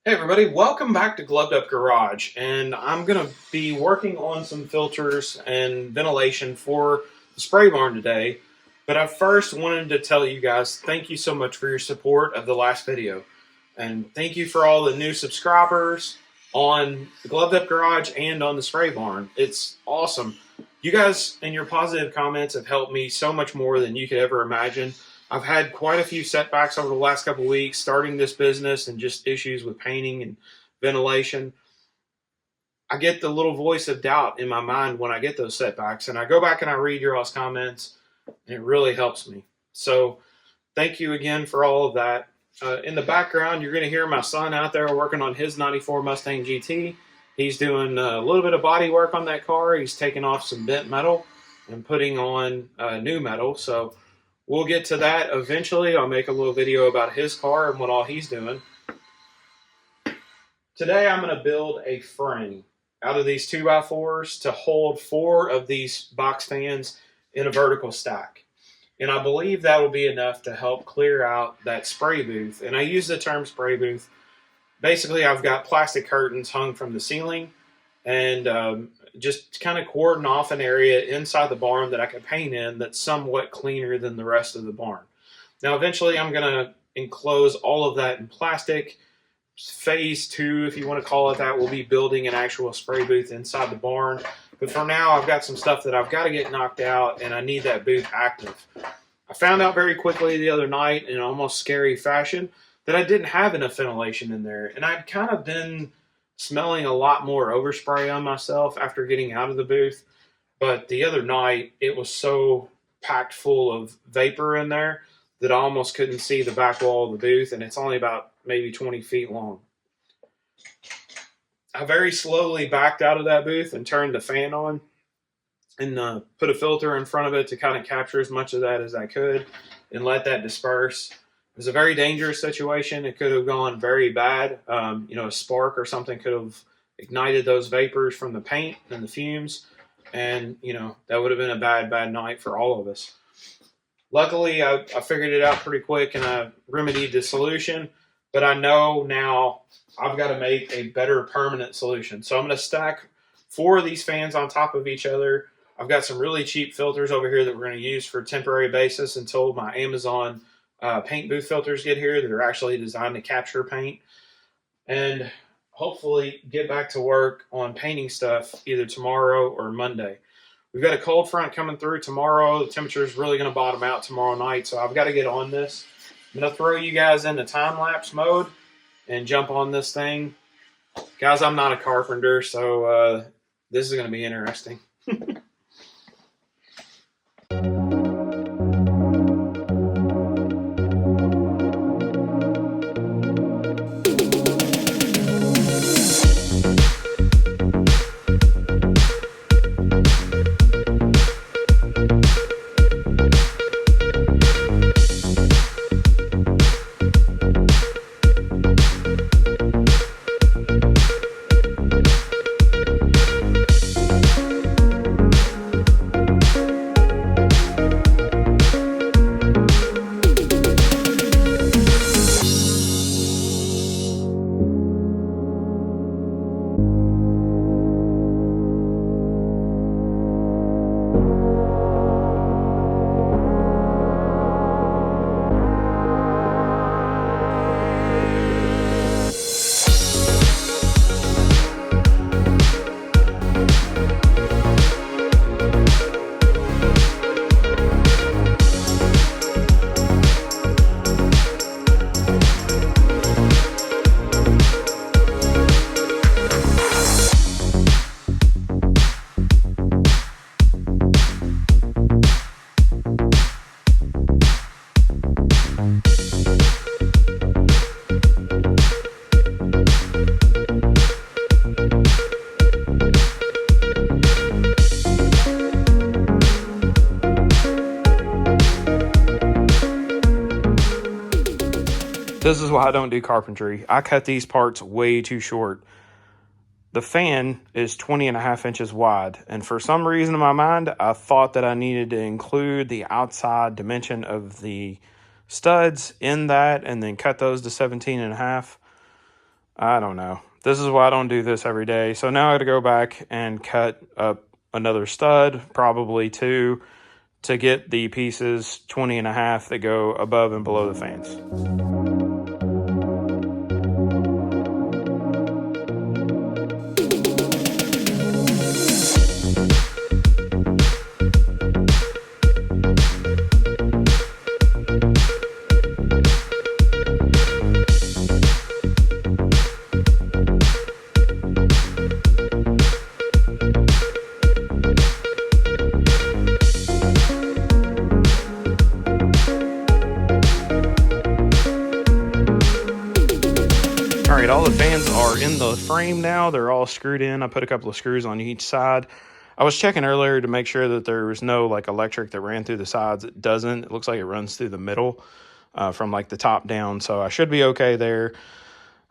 Hey everybody, welcome back to Gloved Up Garage, and I'm going to be working on some filters and ventilation for the spray barn today. But I first wanted to tell you guys thank you so much for your support of the last video. And thank you for all the new subscribers on the Gloved Up Garage and on the spray barn. It's awesome. You guys and your positive comments have helped me so much more than you could ever imagine. I've had quite a few setbacks over the last couple of weeks starting this business and just issues with painting and ventilation. I get the little voice of doubt in my mind when I get those setbacks, and I go back and I read your all's comments, and it really helps me. So thank you again for all of that. In the background, you're going to hear my son out there working on his 94 Mustang GT. He's doing a little bit of body work on that car. He's taking off some bent metal and putting on new metal. So we'll get to that eventually. I'll make a little video about his car and what all he's doing. Today I'm going to build a frame out of these 2x4s to hold 4 of these box fans in a vertical stack. And I believe that will be enough to help clear out that spray booth. And I use the term spray booth. Basically, I've got plastic curtains hung from the ceiling and just kind of cordon off an area inside the barn that I can paint in that's somewhat cleaner than the rest of the barn. Now, eventually, I'm going to enclose all of that in plastic. Phase 2, if you want to call it that, will be building an actual spray booth inside the barn. But for now, I've got some stuff that I've got to get knocked out, and I need that booth active. I found out very quickly the other night in an almost scary fashion that I didn't have enough ventilation in there, and I'd kind of been smelling a lot more overspray on myself after getting out of the booth. But the other night, it was so packed full of vapor in there that I almost couldn't see the back wall of the booth, and it's only about maybe 20 feet long. I very slowly backed out of that booth and turned the fan on and put a filter in front of it to kind of capture as much of that as I could and let that disperse. It was a very dangerous situation. It could have gone very bad. A spark or something could have ignited those vapors from the paint and the fumes. And, that would have been a bad, bad night for all of us. Luckily, I figured it out pretty quick and I remedied the solution. But I know now I've got to make a better permanent solution. So I'm going to stack 4 of these fans on top of each other. I've got some really cheap filters over here that we're going to use for a temporary basis until my Amazon paint booth filters get here that are actually designed to capture paint, and hopefully get back to work on painting stuff either tomorrow or Monday. We've got a cold front coming through tomorrow. The temperature is really going to bottom out tomorrow night, so I've got to get on this. I'm going to throw you guys into time-lapse mode and jump on this thing. Guys, I'm not a carpenter, so this is going to be interesting. This is why I don't do carpentry. I cut these parts way too short. The fan is 20.5 inches wide, and for some reason in my mind, I thought that I needed to include the outside dimension of the studs in that and then cut those to 17.5. I don't know. This is why I don't do this every day. So now I got to go back and cut up another stud, probably two, to get the pieces 20.5 that go above and below the fans. All right, all the fans are in the frame now. They're all screwed in. I put a couple of screws on each side. I was checking earlier to make sure that there was no like electric that ran through the sides. It doesn't. It looks like it runs through the middle from like the top down. So I should be okay there.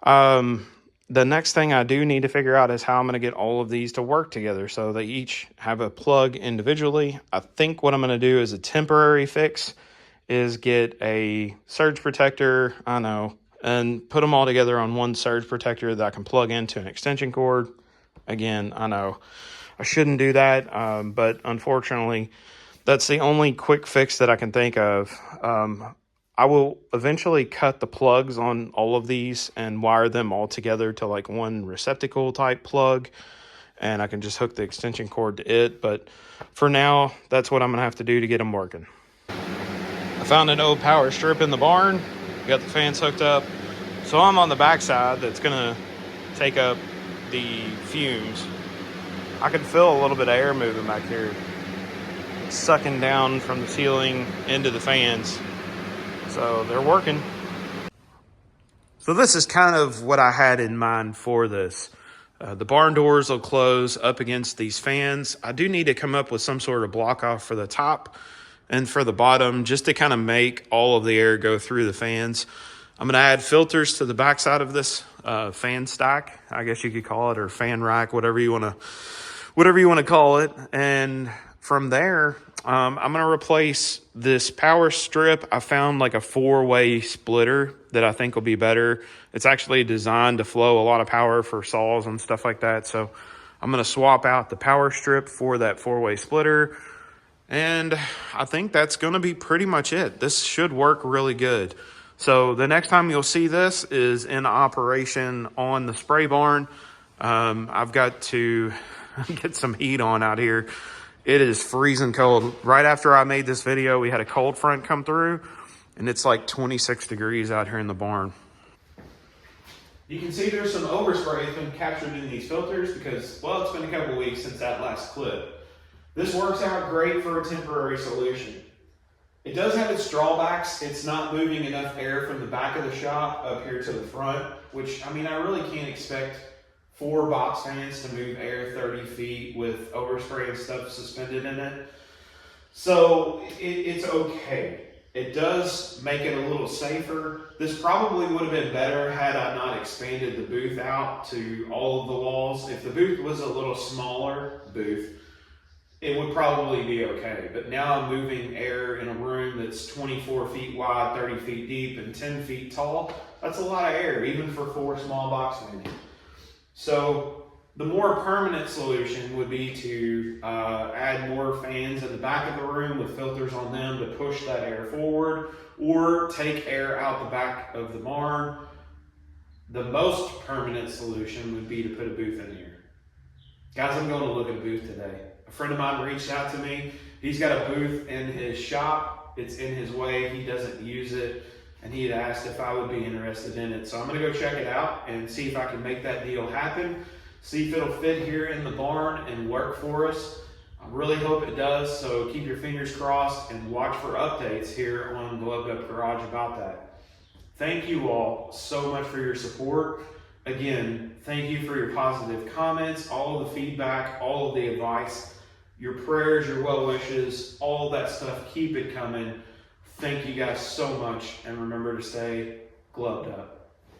The next thing I do need to figure out is how I'm going to get all of these to work together so they each have a plug individually. I think what I'm going to do as a temporary fix is get a surge protector, and put them all together on one surge protector that I can plug into an extension cord. Again, I know I shouldn't do that, but unfortunately, that's the only quick fix that I can think of. I will eventually cut the plugs on all of these and wire them all together to like one receptacle type plug, and I can just hook the extension cord to it. But for now, that's what I'm gonna have to do to get them working. I found an old power strip in the barn, got the fans hooked up. So I'm on the backside that's gonna take up the fumes. I can feel a little bit of air moving back here. It's sucking down from the ceiling into the fans. So they're working. So this is kind of what I had in mind for this. The barn doors will close up against these fans. I do need to come up with some sort of block off for the top and for the bottom just to kind of make all of the air go through the fans. I'm going to add filters to the backside of this fan stack, I guess you could call it, or fan rack, whatever you want to call it. And from there, I'm going to replace this power strip. I found like a 4-way splitter that I think will be better. It's actually designed to flow a lot of power for saws and stuff like that. So I'm going to swap out the power strip for that 4-way splitter. And I think that's going to be pretty much it. This should work really good. So the next time you'll see this is in operation on the spray barn. I've got to get some heat on out here. It is freezing cold. Right after I made this video, we had a cold front come through, and it's like 26 degrees out here in the barn. You can see there's some overspray that's been captured in these filters because, well, it's been a couple weeks since that last clip. This works out great for a temporary solution. It does have its drawbacks. It's not moving enough air from the back of the shop up here to the front, which, I mean, I really can't expect 4 box fans to move air 30 feet with overspray and stuff suspended in it. So it's okay. It does make it a little safer. This probably would have been better had I not expanded the booth out to all of the walls. If the booth was a little smaller booth, it would probably be okay. But now I'm moving air in a room that's 24 feet wide, 30 feet deep, and 10 feet tall. That's a lot of air, even for 4 small box fans. So the more permanent solution would be to add more fans in the back of the room with filters on them to push that air forward, or take air out the back of the barn. The most permanent solution would be to put a booth in here. Guys, I'm going to look at a booth today. A friend of mine reached out to me. He's got a booth in his shop. It's in his way. He doesn't use it. And he had asked if I would be interested in it. So I'm going to go check it out and see if I can make that deal happen. See if it'll fit here in the barn and work for us. I really hope it does. So keep your fingers crossed and watch for updates here on Gloved Up Garage about that. Thank you all so much for your support. Again, thank you for your positive comments, all of the feedback, all of the advice, your prayers, your well wishes, all of that stuff. Keep it coming. Thank you guys so much, and remember to stay gloved up.